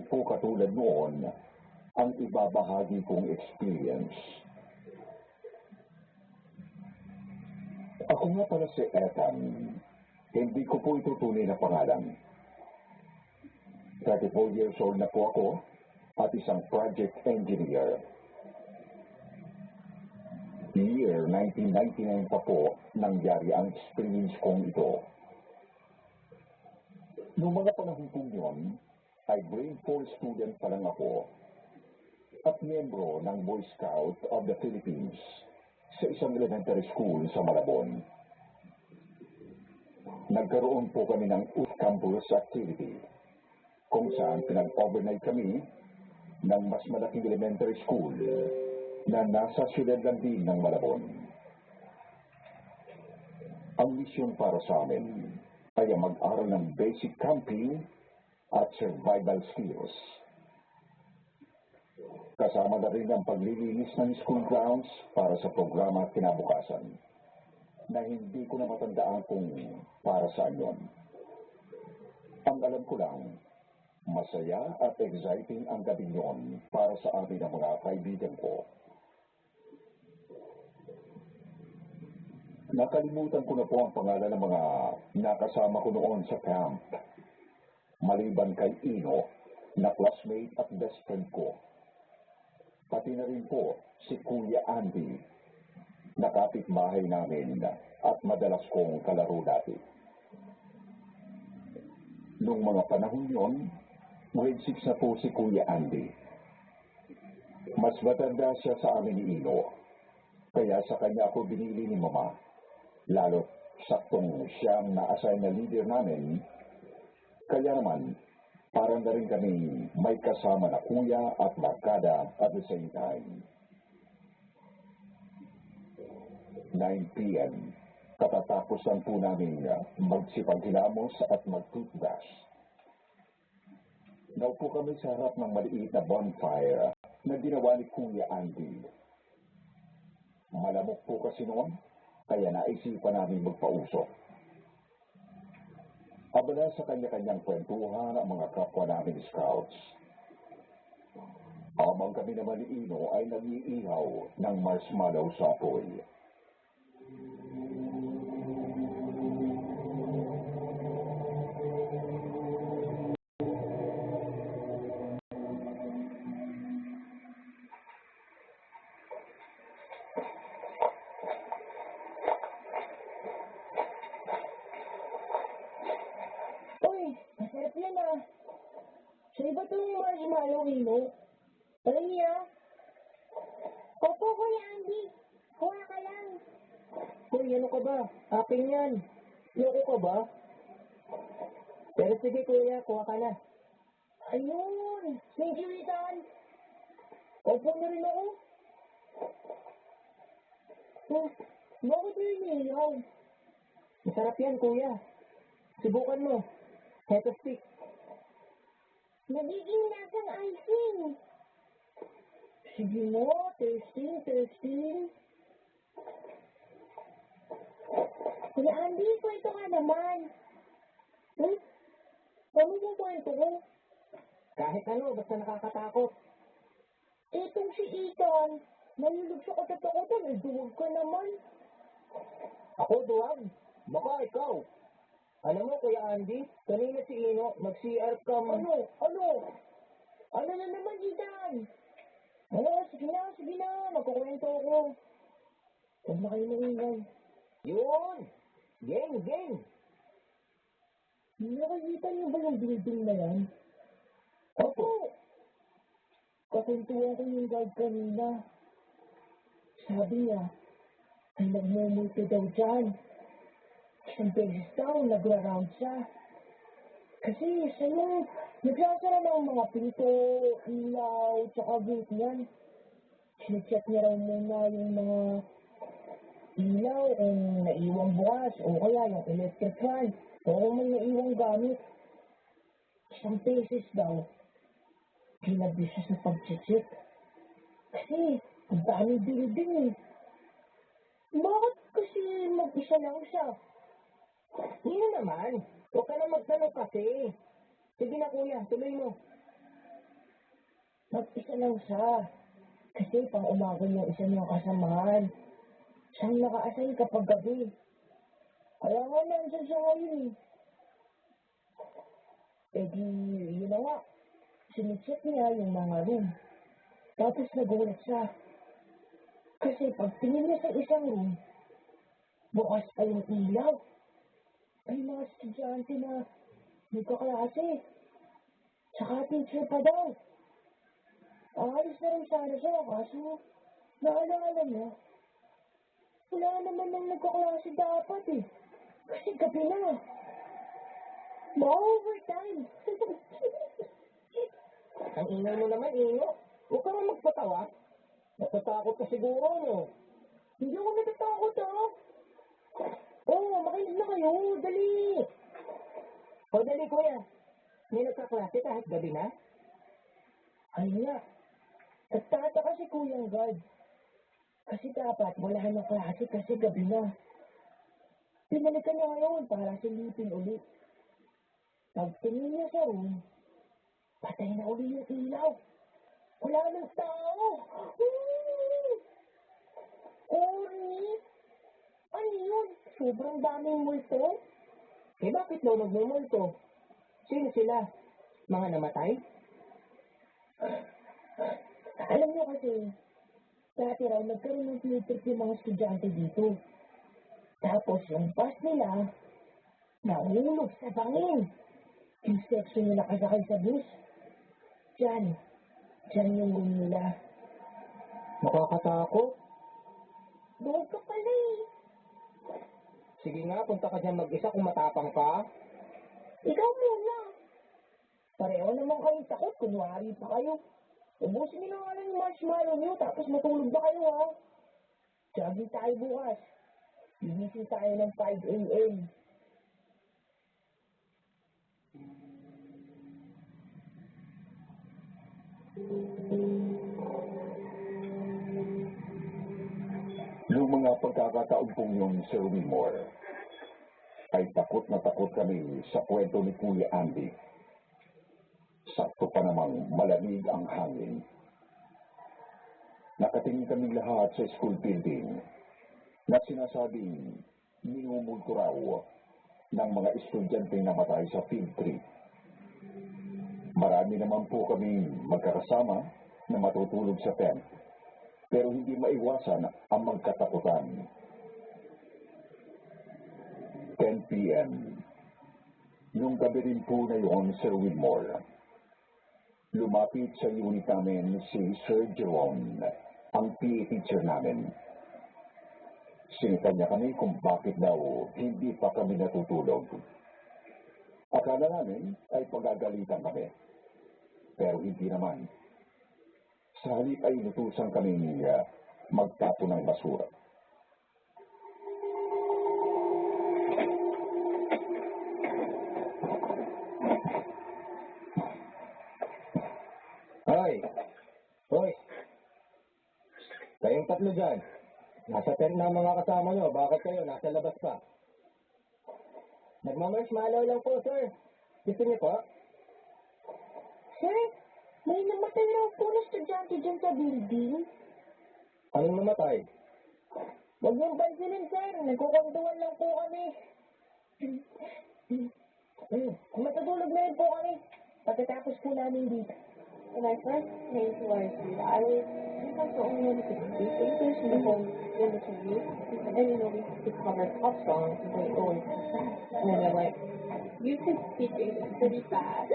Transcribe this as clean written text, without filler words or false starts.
po katulad noon ang ibabahagi kong experience. Ako nga pala si Ethan. Hindi ko po ito tunay na pangalan. 34 years old na po ako at isang project engineer. Year 1999 pa po nangyari ang experience kong ito. Noong mga panahon kong yun, ay grade 4 student pa lang ako at miyembro ng Boy Scout of the Philippines sa isang elementary school sa Malabon. Nagkaroon po kami ng youth campus activity kung saan pinag-overnight kami ng mas malaking elementary school na nasa siyudad lang din ng Malabon. Ang misyon para sa amin ay ang mag-aral ng basic camping at survival skills. Kasama na rin ang paglilinis ng school grounds para sa programa kinabukasan na hindi ko na matandaan kung para saan yun. Ang alam ko lang, masaya at exciting ang gabi yun para sa amin ng mga kaibigan ko. Nakalimutan ko na po ang pangalan ng mga nakasama ko noon sa camp. Maliban kay Ino, na classmate at best friend ko. Pati na rin po si Kuya Andy, na kapitbahay namin at madalas kong kalaro dati. Noong mga panahon yon, grade 6 na po si Kuya Andy. Mas matanda siya sa amin ni Ino, kaya sa kanya ako binili ni Mama. Lalo saktong siyang na-assign na leader namin, kaya naman parang na rin kami may kasama na kuya at barkada at the same time. 9 p.m. Katatapos lang po namin magsipaghinamos at mag-toothbrush. Naupo kami sa harap ng maliit na bonfire na ginawa ni Kuya Andy. Malamok po kasi noon, kaya naisipan namin magpausok. Abala sa kanya-kanyang kwentuhan ang mga kapwa namin scouts. Habang kami naman ni Ino ay nag-iihaw ng marshmallow sa apoy. Masarap yan ah. Sa'yo ba itong marshmallow, Ino? Pahingi ah. Opo, Kuya Andy. Kuha ka lang. Hoy, ano ka ba? Akin yan. Loko ka ba? Pero sige kuya, kuha ka na. Ayun. Thank you, Ethan. Opo na rin ako. Oh, bakit mo iniiyaw? Masarap yan kuya. Subukan mo. Heto stick. Nagiging lasang icing. Sige mo, testing. Kuya Andy, kwento ka naman. Ano yung kwento ko? Kahit ano, basta nakakatakot. Itong si Ethan, nalulog sa katatakutan, duwag ka naman. Ako duwag. Baka ikaw. Alam mo kuya Andy, kanina si Ino, mag-CR ka man. Ano na naman, Ethan? Sige na, magkukwento ako. Huwag na kayo nangingay. Yun! Game! Nakikita niyo ba yung building na yan? Opo. Kakuntuhan ko yung guard kanina. Sabi niya, ay nagmumulto daw dyan. Isang beses daw, nagra-round siya. Kasi sa'yo, nagsasara ng mga pinto, ilaw, tsaka gate yan. Sinecheck niya raw muna yung mga ilaw kung naiwang bukas o kaya yung electric fan o kung may naiwang gamit. Isang beses daw, ginabi siya sa pag-check. Kasi, ang daming building eh. Bakit kasi mag-isa lang siya? Yun naman. Huwag ka na magtanong kasi. Sige na kuya, tuloy mo. Mag-isa lang siya. Kasi pang umaga yung isa niyang kasamahan. Siyang naka-assign kapag gabi. Kaya nga nandiyan siya ngayon eh. Eh di, yun na nga. Sinicheck niya yung mga room. Tapos nagulat siya. Kasi pag tingin niya sa isang room, bukas pa yung ilaw. Ay mga estudyante na may kaklase. Tsaka teacher pa daw. Aalis na rin sana siya, kaso naalala niya. Wala naman nang nagkaklase dapat eh. Kasi gabi na. Ma-overtime. Ang ingay mo naman, Ino. Huwag ka naman magpatawa. Natatakot ka siguro, no? Hindi ako natatakot ah. Oo, makinig na kayo. Dali. O dali, kuya. May nagkaklase kahit gabi na? Ayun nga. Nagtataka si Kuyang Guard. Kasi dapat wala ng klase kasi gabi na. Pinalikan niya ngayon para silipin uli. Pagtingin niya sa room, patay na uli yung ilaw. Wala ng tao. Corny. Ano yun? Sobrang daming multo. Eh bakit daw nagmumulto? Sino sila? Mga namatay? Alam niyo kasi, dati raw nagkaroon ng field trip yung mga estudyante dito. Tapos yung bus nila, nahulog sa bangin. Yung section nila kasakay sa bus. Diyan yung room nila. Nakakatakot. Doon ka pala eh. Sige nga, punta ka dyan mag-isa kung matapang ka. Ikaw muna. Pareho naman kayong takot, kunwari pa kayo. Ubusin niyo nga lang yung marshmallow niyo, tapos matulog ba kayo ha? Jogging tayo bukas. Gigising tayo ng 5 a.m. Noong mga pagkakataon pong yun, Sir Wilmore, ay takot na takot kami sa kwento ni Kuya Andy. Sakto pa namang malamig ang hangin. Nakatingin kaming lahat sa school building na sinasabing minumulto raw ng mga estudyanteng namatay sa field trip. Marami naman po kami magkakasama na matutulog sa tent, pero hindi maiwasan ang magkatakutan. 10 p.m. Nung gabi rin po na yun, Sir Wilmore, lumapit sa unit namin si Sir Jerome, ang PE teacher namin. Sinitan niya kami kung bakit daw hindi pa kami natutulog. Akala namin ay pagagalitan kami. Pero hindi naman. Sa halip ay inutusan kami magtapo ng basura. Hoy! Hoy! Kayong tatlo dyan. Nasa tent na ang mga kasama nyo. Bakit kayo nasa labas pa? Nagmamarshmallow lang po, sir. Gusto niyo po? Sir, may namatay raw po na estudyante dyan sa building. Anong namatay? Huwag niyong pansinin, sir. Nagkukwentuhan lang po kami. Matutulog na rin po kami. Pagkatapos po namin dito. When I first came to RC, I was the only one who could speak English in the whole military. And then, we have to cover pop songs and they always and then they're like, you could speak English pretty fast.